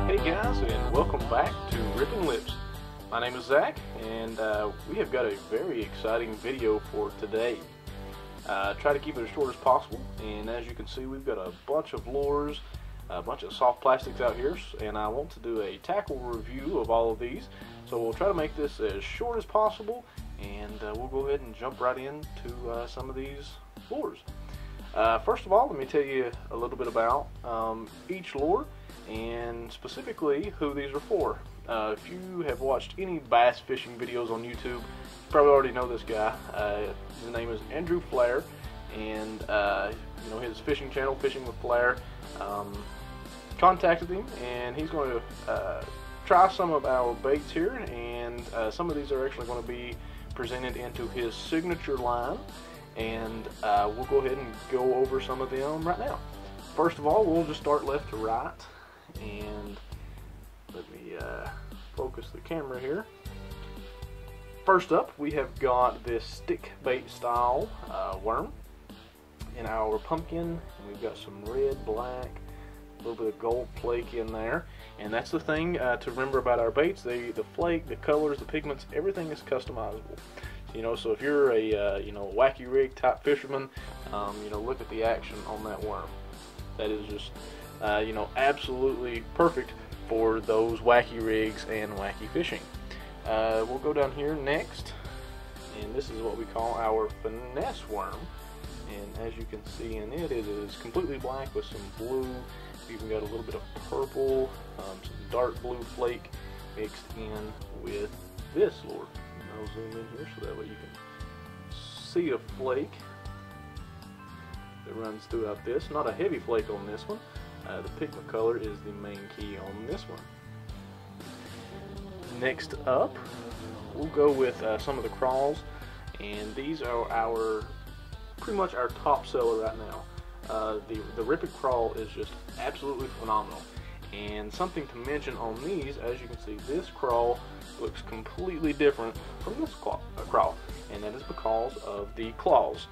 Hey guys, and welcome back to RipnLipz. My name is Zach, and we have got a very exciting video for today. Try to keep it as short as possible, and as you can see, we've got a bunch of lures, a bunch of soft plastics out here, and I want to do a tackle review of all of these. So we'll try to make this as short as possible, and we'll go ahead and jump right into some of these lures. First of all, let me tell you a little bit about each lure, and specifically who these are for. If you have watched any bass fishing videos on YouTube, you probably already know this guy. His name is Flair, and you know, his fishing channel, Fishing with Flair, contacted him, and he's going to try some of our baits here, and some of these are actually going to be presented into his signature line, and we'll go ahead and go over some of them right now. First of all, we'll just start left to right, and let me focus the camera here. First up, we have got this stick bait style worm in our pumpkin, and we've got some red, black, a little bit of gold flake in there. And that's the thing to remember about our baits: the flake, the colors, the pigments, everything is customizable. You know, so if you're a you know, wacky rig type fisherman, you know, look at the action on that worm. That is just you know, absolutely perfect for those wacky rigs and wacky fishing. We'll go down here next, and this is what we call our finesse worm. And as you can see in it, it is completely black with some blue. We've even got a little bit of purple, some dark blue flake mixed in with this lure. And I'll zoom in here so that way you can see a flake that runs throughout this. Not a heavy flake on this one. The pigment color is the main key on this one. Next up, we'll go with some of the crawls, and these are our pretty much our top seller right now. The Ripn crawl is just absolutely phenomenal, and something to mention on these, as you can see, this crawl looks completely different from this crawl, and that is because of the claws.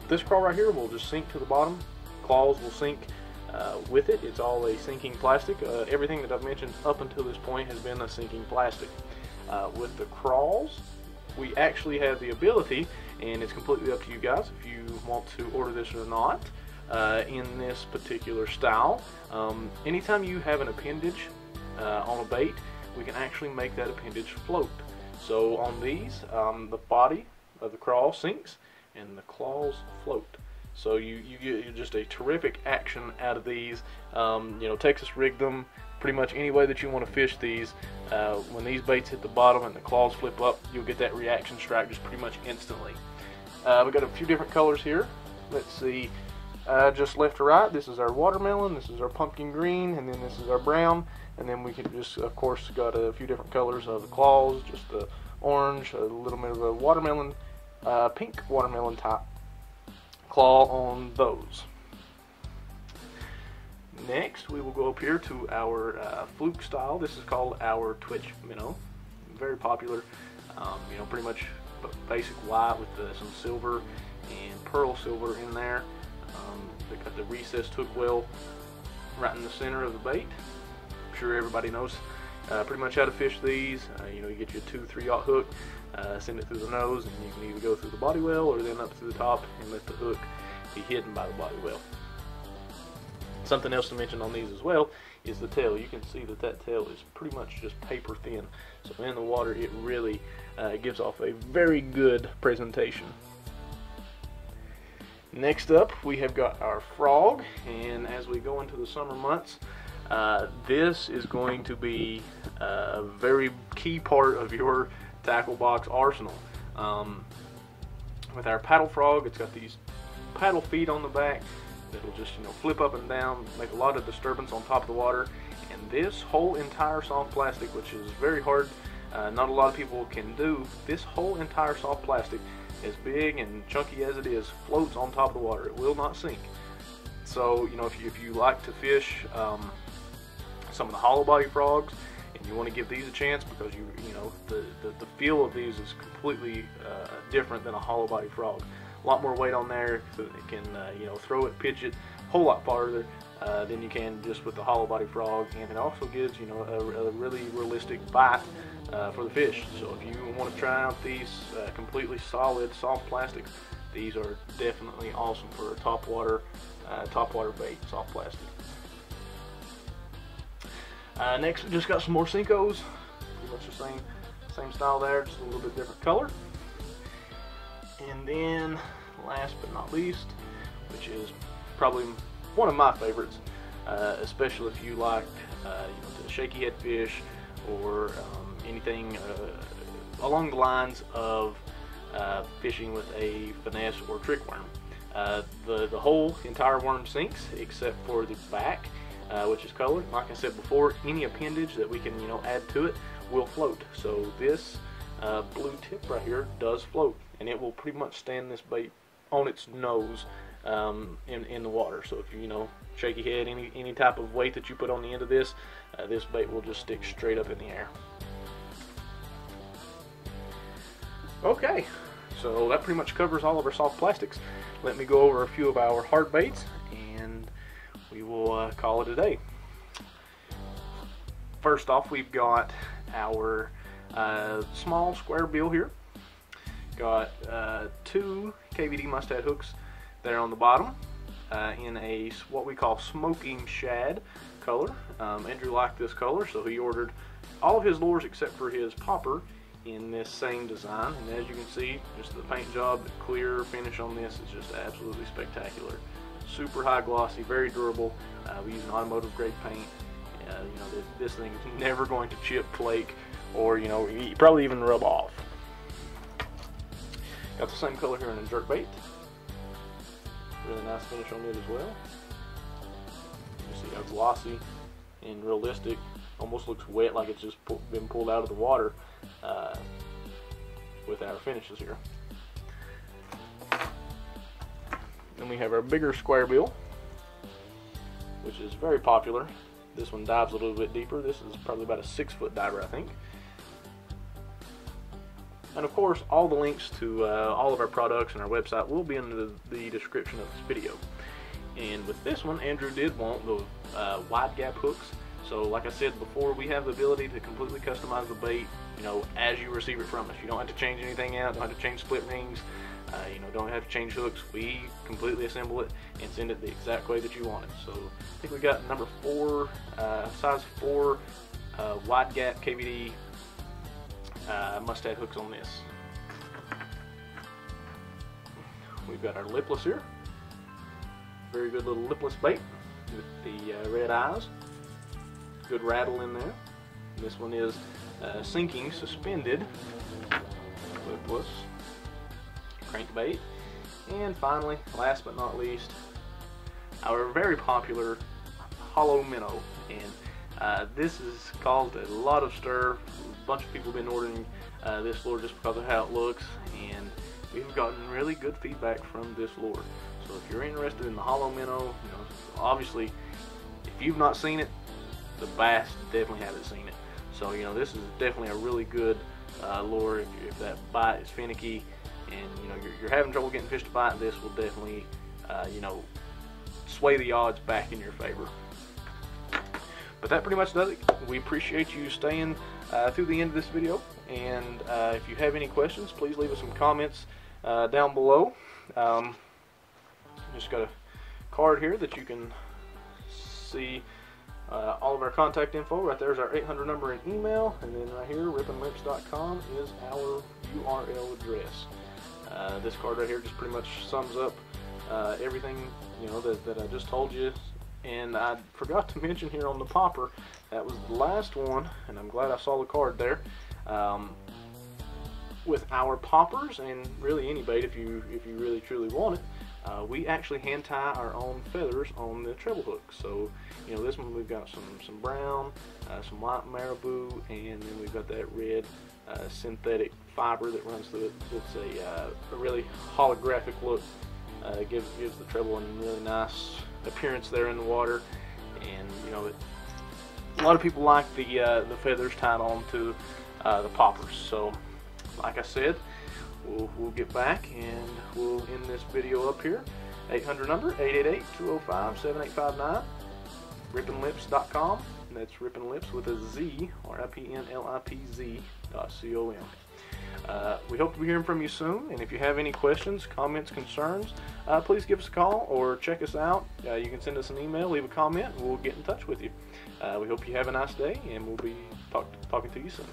This crawl right here will just sink to the bottom. Claws will sink with it. It's all a sinking plastic. Everything that I've mentioned up until this point has been a sinking plastic. With the crawls, we actually have the ability, and it's completely up to you guys if you want to order this or not, in this particular style. Anytime you have an appendage on a bait, we can actually make that appendage float. So on these, the body of the crawl sinks and the claws float. So you get just a terrific action out of these. You know, Texas rigged them pretty much any way that you want to fish these. When these baits hit the bottom and the claws flip up, you'll get that reaction strike just pretty much instantly. We've got a few different colors here. Let's see, just left to right, this is our watermelon, this is our pumpkin green, and then this is our brown. And then we can just, of course, got a few different colors of the claws, just the orange, a little bit of a watermelon, pink watermelon type claw on those. Next, we will go up here to our fluke style. This is called our Twitch minnow. Very popular. You know, pretty much basic white with some silver and pearl silver in there. They got the recessed hook well right in the center of the bait. I'm sure everybody knows pretty much how to fish these. You know, you get your 2-3/0 hook, send it through the nose, and you can either go through the body well or then up to the top and let the hook be hidden by the body well. Something else to mention on these as well is the tail. You can see that that tail is pretty much just paper thin. So in the water, it really gives off a very good presentation. Next up, we have got our frog, and as we go into the summer months, this is going to be a very key part of your tackle box arsenal. With our paddle frog, it's got these paddle feet on the back that'll just, you know, flip up and down, make a lot of disturbance on top of the water. And this whole entire soft plastic, which is very hard, not a lot of people can do, this whole entire soft plastic, as big and chunky as it is, floats on top of the water. It will not sink. So, you know, if you like to fish some of the hollow body frogs, and you want to give these a chance, because you know the feel of these is completely different than a hollow body frog. A lot more weight on there, so it can you know, throw it, pitch it a whole lot farther. than you can just with the hollow body frog, and it also gives, you know, a really realistic bite for the fish. So if you want to try out these completely solid soft plastics, these are definitely awesome for a topwater bait, soft plastic. Next, we just got some more Senkos, pretty much the same style there, just a little bit different color. And then, last but not least, which is probably one of my favorites, especially if you like you know, the shaky head fish or anything along the lines of fishing with a finesse or trick worm. The whole entire worm sinks except for the back, which is colored. Like I said before, any appendage that we can, you know, add to it will float. So this blue tip right here does float, and it will pretty much stand this bait on its nose in the water. So if you know, shaky head, any type of weight that you put on the end of this, this bait will just stick straight up in the air. Okay, so that pretty much covers all of our soft plastics. Let me go over a few of our hard baits, and we will call it a day. First off, we've got our small square bill here. Got 2 KVD mustad hooks there on the bottom in a what we call smoking shad color. Andrew liked this color, so he ordered all of his lures except for his popper in this same design. And as you can see, just the paint job, the clear finish on this is just absolutely spectacular. Super high glossy, very durable. We use an automotive grade paint. You know, this thing is never going to chip, flake, or, you know, probably even rub off. Got the same color here in a jerkbait. Really nice finish on it as well. You see how glossy and realistic. Almost looks wet, like it's just been pulled out of the water with our finishes here. Then we have our bigger square bill, which is very popular. This one dives a little bit deeper. This is probably about a 6-foot diver, I think. And of course, all the links to all of our products and our website will be in the description of this video. And with this one, Andrew did want the wide gap hooks. So like I said before, we have the ability to completely customize the bait, you know, as you receive it from us. You don't have to change anything out, don't have to change split rings, you know, don't have to change hooks. We completely assemble it and send it the exact way that you want it. So I think we got number 4, size 4 wide gap KVD mustad hooks on this. We've got our lipless here. Very good little lipless bait with the red eyes. Good rattle in there. This one is sinking suspended lipless crankbait. And finally, last but not least, our very popular hollow minnow. And this has caused a lot of stir. A bunch of people have been ordering this lure just because of how it looks, and we've gotten really good feedback from this lure. So if you're interested in the hollow minnow, you know, obviously if you've not seen it, the bass definitely haven't seen it. So, you know, this is definitely a really good lure if that bite is finicky and, you know, you're having trouble getting fish to bite. This will definitely, you know, sway the odds back in your favor. But that pretty much does it. We appreciate you staying through the end of this video, and if you have any questions, please leave us some comments down below. Just got a card here that you can see all of our contact info. Right there is our 800 number and email, and then right here, RipnLipz.com is our URL address. This card right here just pretty much sums up everything, you know, that I just told you. And I forgot to mention here on the popper, that was the last one, and I'm glad I saw the card there. With our poppers, and really any bait if you really truly want it, we actually hand tie our own feathers on the treble hook. So, you know, this one we've got some brown, some white marabou, and then we've got that red synthetic fiber that runs through it. It's a really holographic look. Gives the treble a really nice appearance there in the water, and you know, a lot of people like the feathers tied on to the poppers. So, like I said, we'll get back and we'll end this video up here. 800 number 888-205-7859, RipnLipz.com. That's RipnLipz with a Z, RipnLipz.com. We hope to be hearing from you soon, and if you have any questions, comments, concerns, please give us a call or check us out. You can send us an email, leave a comment, and we'll get in touch with you. We hope you have a nice day, and we'll be talking to you soon.